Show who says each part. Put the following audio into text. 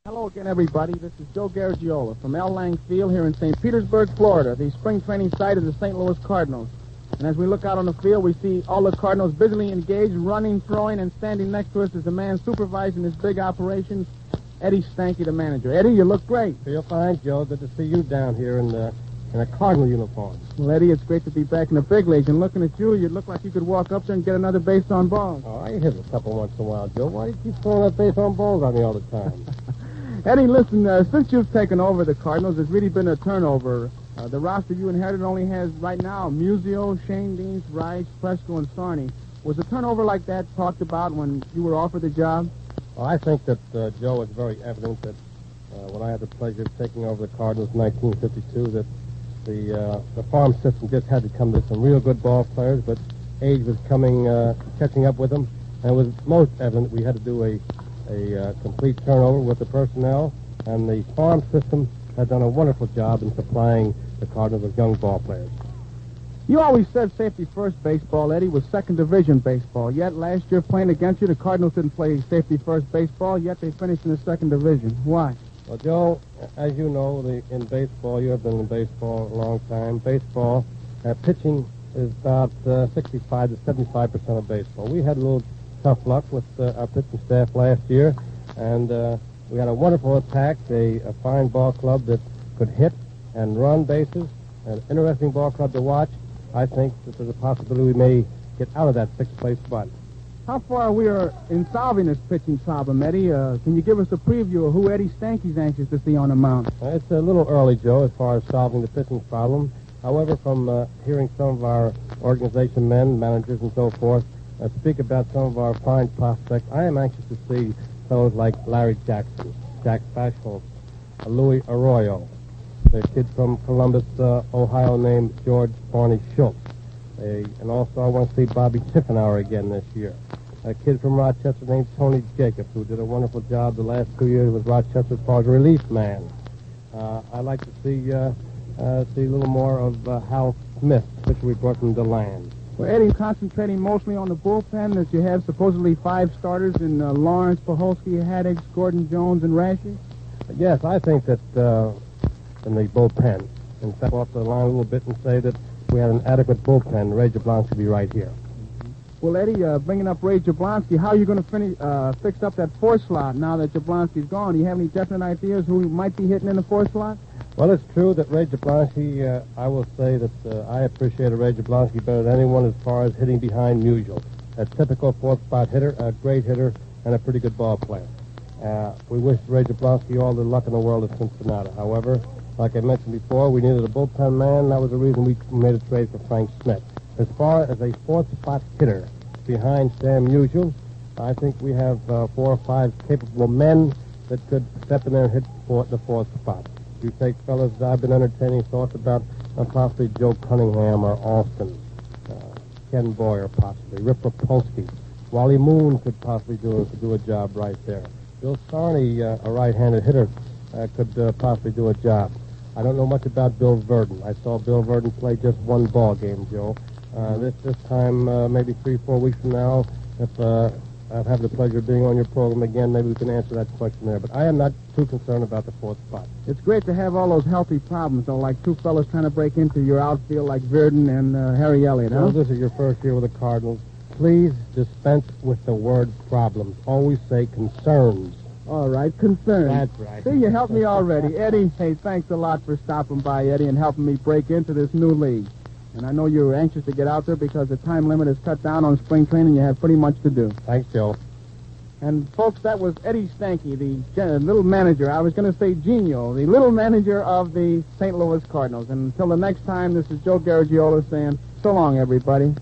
Speaker 1: Hello again, everybody. This is Joe Garagiola from Lang Field here in St. Petersburg, Florida, the spring training site of the St. Louis Cardinals. And as we look out on the field, we see all the Cardinals busily engaged, running, throwing, and standing next to us is the man supervising this big operation, Eddie Stanky, the manager. Eddie, you look great.
Speaker 2: Feel fine, Joe. Good to see you down here in a Cardinal uniform.
Speaker 1: Well, Eddie, it's great to be back in the big leagues. And looking at you, you look like you could walk up there and get another base on ball.
Speaker 2: Oh, I hit a couple once in a while, Joe. Why do you keep throwing that base on balls on me all the time?
Speaker 1: Eddie, listen, since you've taken over the Cardinals, there's really been a turnover. The roster you inherited only has, right now, Musial, Shane Deans, Rice, Presco, and Sarney. Was a turnover like that talked about when you were offered the job?
Speaker 2: Well, I think that, Joe, it's very evident that when I had the pleasure of taking over the Cardinals in 1952, that the farm system just had to come to some real good ball players, but age was catching up with them, and it was most evident we had to do a complete turnover with the personnel, and the farm system had done a wonderful job in supplying the Cardinals with young ball players.
Speaker 1: You always said safety first baseball, Eddie, was second division baseball. Yet last year playing against you, the Cardinals didn't play safety first baseball, yet they finished in the second division. Why?
Speaker 2: Well, Joe, as you know, in baseball, you have been in baseball a long time. Baseball, pitching is about 65 to 75% of baseball. We had a little tough luck with our pitching staff last year, and we had a wonderful attack, a fine ball club that could hit and run bases, an interesting ball club to watch. I think that there's a possibility we may get out of that sixth-place spot.
Speaker 1: How far we are in solving this pitching problem, Eddie? Can you give us a preview of who Eddie Stanky's anxious to see on the mound?
Speaker 2: It's a little early, Joe, as far as solving the pitching problem. However, from hearing some of our organization men, managers, and so forth, speak about some of our fine prospects, I am anxious to see fellows like Larry Jackson, Jack Fashholz, Louis Arroyo, a kid from Columbus, Ohio named George Barney Schultz, and also I want to see Bobby Tiffenauer again this year, a kid from Rochester named Tony Jacobs, who did a wonderful job the last 2 years with Rochester as far as relief man. I'd like to see a little more of Hal Smith, which we brought from DeLand.
Speaker 1: Well, Eddie, concentrating mostly on the bullpen, that you have supposedly 5 starters in Lawrence, Paholsky, Haddix, Gordon Jones, and Rasher?
Speaker 2: Yes, I think that in the bullpen, in fact, off the line a little bit and say that if we had an adequate bullpen, Ray Jablonski would be right here.
Speaker 1: Well, Eddie, bringing up Ray Jablonski, how are you going to fix up that 4th slot now that Jablonski's gone? Do you have any definite ideas who might be hitting in the 4th slot?
Speaker 2: Well, it's true that Ray Jablonski, I will say that I appreciated Ray Jablonski better than anyone as far as hitting behind Musial. A typical 4th spot hitter, a great hitter, and a pretty good ball player. We wish Ray Jablonski all the luck in the world at Cincinnati. However, like I mentioned before, we needed a bullpen man. That was the reason we made a trade for Frank Smith. As far as a 4th spot hitter behind Sam Musial, I think we have 4 or 5 capable men that could step in there and hit the 4th spot. You take fellas, I've been entertaining thoughts about possibly Joe Cunningham or Alston, Ken Boyer possibly, Rip Rapolsky. Wally Moon could possibly do a job right there. Bill Sarney, a right-handed hitter, could possibly do a job. I don't know much about Bill Verdon. I saw Bill Verdon play just 1 ball game, Joe. This time, maybe 3 or 4 weeks from now, if I have the pleasure of being on your program again, maybe we can answer that question there. But I am not too concerned about the 4th spot.
Speaker 1: It's great to have all those healthy problems, though, like 2 fellas trying to break into your outfield like Verdon and Harry Elliott, huh?
Speaker 2: Well, this is your first year with the Cardinals. Please dispense with the word problems. Always say concerns.
Speaker 1: All right, concerns.
Speaker 2: That's right.
Speaker 1: See, you helped me already. Eddie, hey, thanks a lot for stopping by, Eddie, and helping me break into this new league. And I know you're anxious to get out there because the time limit is cut down on spring training. You have pretty much to do.
Speaker 2: Thanks, Joe.
Speaker 1: And, folks, that was Eddie Stanky, the little manager. I was going to say Genio, the little manager of the St. Louis Cardinals. And until the next time, this is Joe Garagiola saying, so long, everybody.